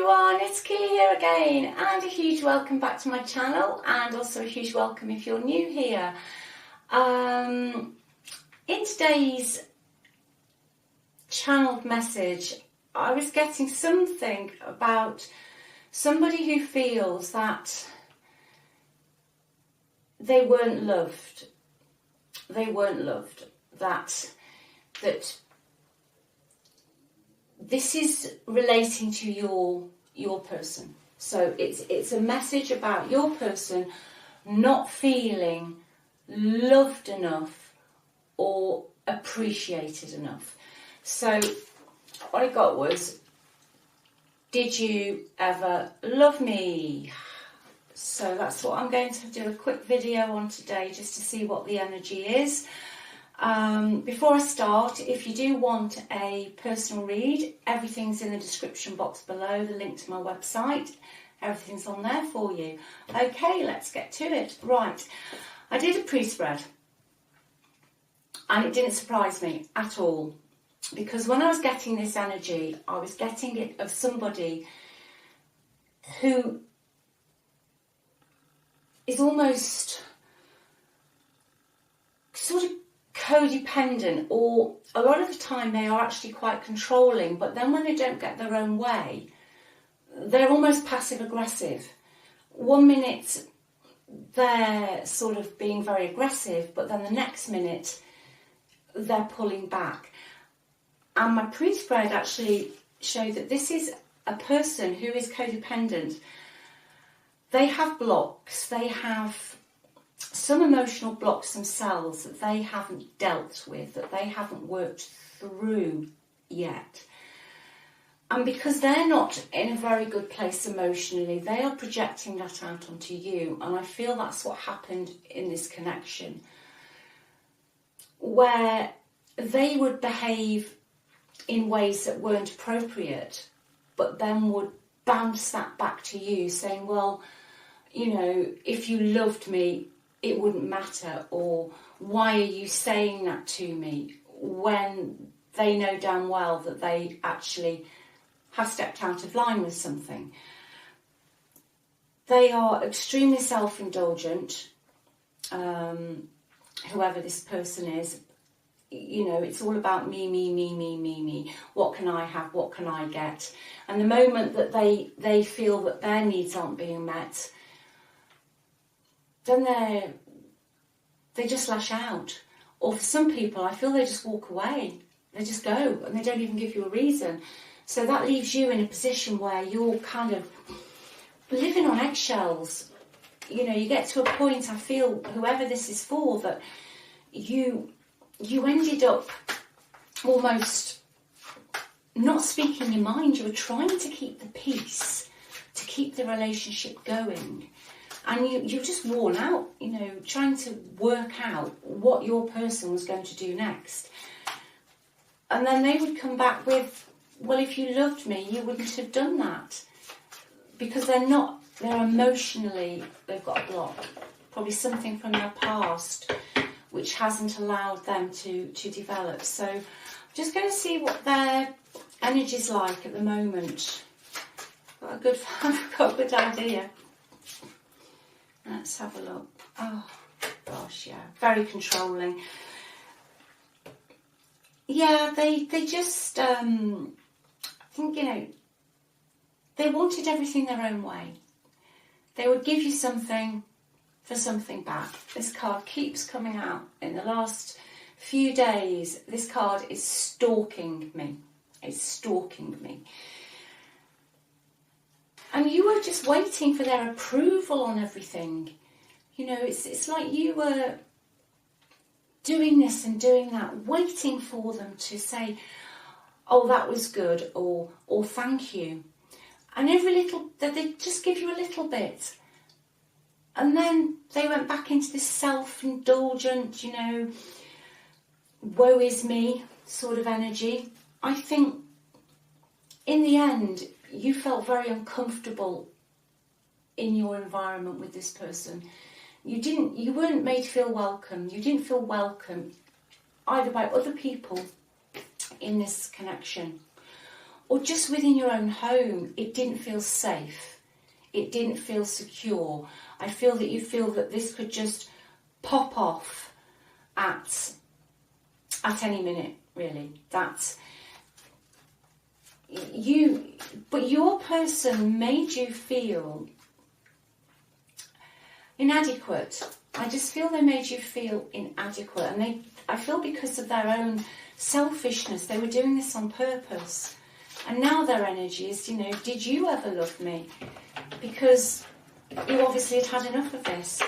everyone, it's Keeley here again, and a huge welcome back to my channel, and also a huge welcome if you're new here. In today's channeled message, I was getting something about somebody who feels that they weren't loved. That this is relating to your person. So it's a message about your person not feeling loved enough or appreciated enough. So what I got was, did you ever love me? So that's what I'm going to do a quick video on today, just to see what the energy is. Before I start, if you do want a personal read, everything's in the description box below, the link to my website, everything's on there for you. Okay, let's get to it. Right, I did a pre-spread, and it didn't surprise me at all, because when I was getting this energy, I was getting it of somebody who is almost sort of codependent, or a lot of the time they are actually quite controlling, but then when they don't get their own way, they're almost passive aggressive. 1 minute they're sort of being very aggressive, but then the next minute they're pulling back. And my pre-spread actually showed that this is a person who is codependent. They have blocks, they have some emotional blocks themselves that they haven't dealt with, that they haven't worked through yet. And because they're not in a very good place emotionally, they are projecting that out onto you. And I feel that's what happened in this connection, where they would behave in ways that weren't appropriate, but then would bounce that back to you, saying, well, you know, if you loved me, it wouldn't matter, or why are you saying that to me, when they know damn well that they actually have stepped out of line with something. They are extremely self-indulgent, whoever this person is. You know, it's all about me. What can I have? What can I get? And the moment that they feel that their needs aren't being met, then they just lash out. Or for some people, I feel they just walk away. They just go, and they don't even give you a reason. So that leaves you in a position where you're kind of living on eggshells. You know, you get to a point, I feel, whoever this is for, that you ended up almost not speaking your mind. You were trying to keep the peace, to keep the relationship going. And you're just worn out, you know, trying to work out what your person was going to do next. And then they would come back with, well, if you loved me, you wouldn't have done that. Because they're emotionally, they've got a block. Probably something from their past which hasn't allowed them to develop. So I'm just going to see what their energy's like at the moment. I've got a good idea. Let's have a look. Oh, gosh, yeah. Very controlling. Yeah, they just, I think, you know, they wanted everything their own way. They would give you something for something back. This card keeps coming out in the last few days. This card is stalking me. It's stalking me. And you were just waiting for their approval on everything. You know, it's like you were doing this and doing that, waiting for them to say, oh, that was good, or thank you. And they just give you a little bit. And then they went back into this self-indulgent, you know, woe is me sort of energy. I think in the end, you felt very uncomfortable in your environment with this person. You weren't made to feel welcome. You didn't feel welcome either by other people in this connection, or just within your own home, it didn't feel safe. It didn't feel secure. I feel that you feel that this could just pop off at any minute, really. That's you, but your person made you feel inadequate. I just feel they made you feel inadequate, and I feel because of their own selfishness, they were doing this on purpose. And now their energy is, did you ever love me? Because you obviously had had enough of this.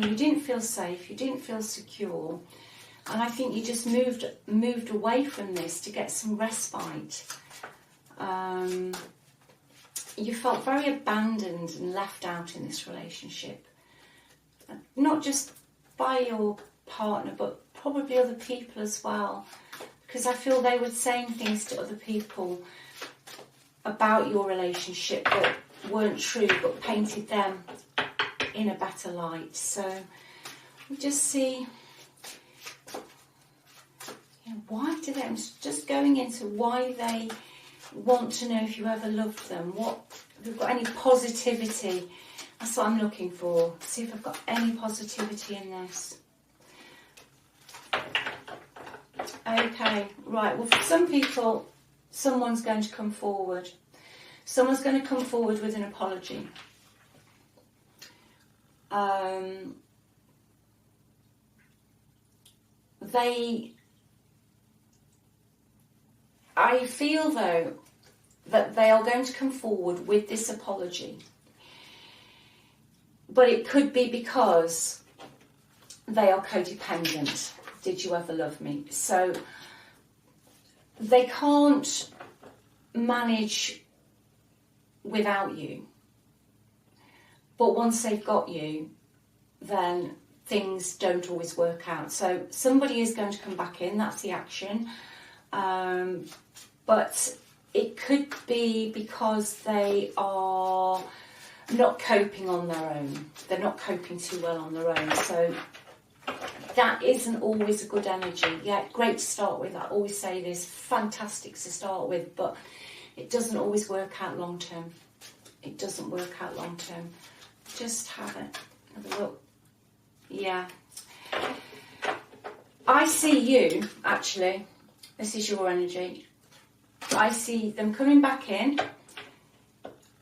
You didn't feel safe, you didn't feel secure, and I think you just moved away from this to get some respite. You felt very abandoned and left out in this relationship. Not just by your partner, but probably other people as well. Because I feel they were saying things to other people about your relationship that weren't true, but painted them in a better light. So we just see, why do they, I'm just going into why they want to know if you ever loved them, if you've got any positivity. That's what I'm looking for. See if I've got any positivity in this. Okay, right. Well, for some people, someone's going to come forward. Someone's going to come forward with an apology. I feel, though, that they are going to come forward with this apology. But it could be because they are codependent. Did you ever love me? So they can't manage without you. But once they've got you, then things don't always work out. So somebody is going to come back in. That's the action. But it could be because they are not coping on their own. They're not coping too well on their own. So that isn't always a good energy. Yeah, great to start with. I always say this, fantastic to start with, but it doesn't always work out long term. It doesn't work out long term. Just have a look. Yeah. I see you, actually. This is your energy. I see them coming back in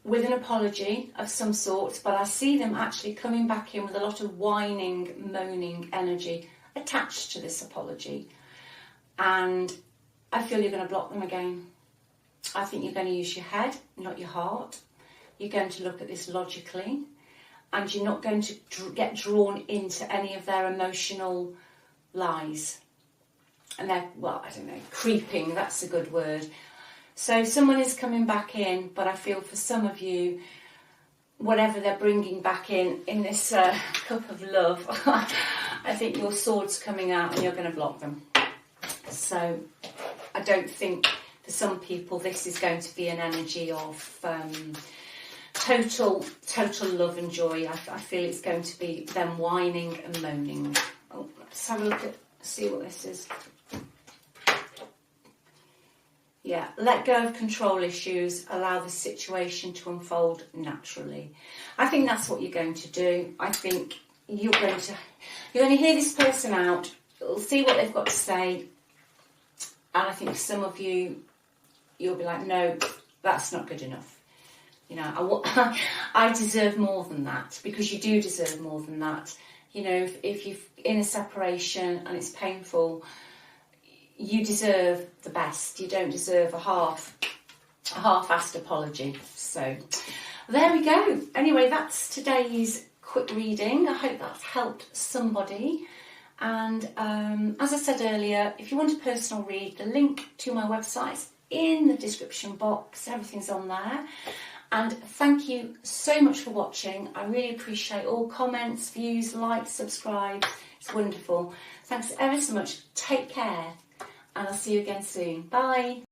with an apology of some sort, but I see them actually coming back in with a lot of whining, moaning energy attached to this apology. And I feel you're going to block them again. I think you're going to use your head, not your heart. You're going to look at this logically, and you're not going to get drawn into any of their emotional lies. And they're, I don't know, creeping, that's a good word. So someone is coming back in, but I feel for some of you, whatever they're bringing back in this cup of love, I think your sword's coming out and you're going to block them. So I don't think for some people this is going to be an energy of total love and joy. I feel it's going to be them whining and moaning. Oh, let's have a look see what this is. Yeah, let go of control issues, allow the situation to unfold naturally. I think that's what you're going to do. I think you're going to hear this person out, see what they've got to say, and I think some of you, you'll be like, no, that's not good enough. I deserve more than that, because you do deserve more than that. If you're in a separation and it's painful, you deserve the best. You don't deserve a half-assed apology. So there we go. Anyway, that's today's quick reading. I hope that's helped somebody. And as I said earlier, if you want a personal read, the link to my website is in the description box. Everything's on there. And thank you so much for watching. I really appreciate all comments, views, likes, subscribe. It's wonderful. Thanks ever so much. Take care. And I'll see you again soon. Bye.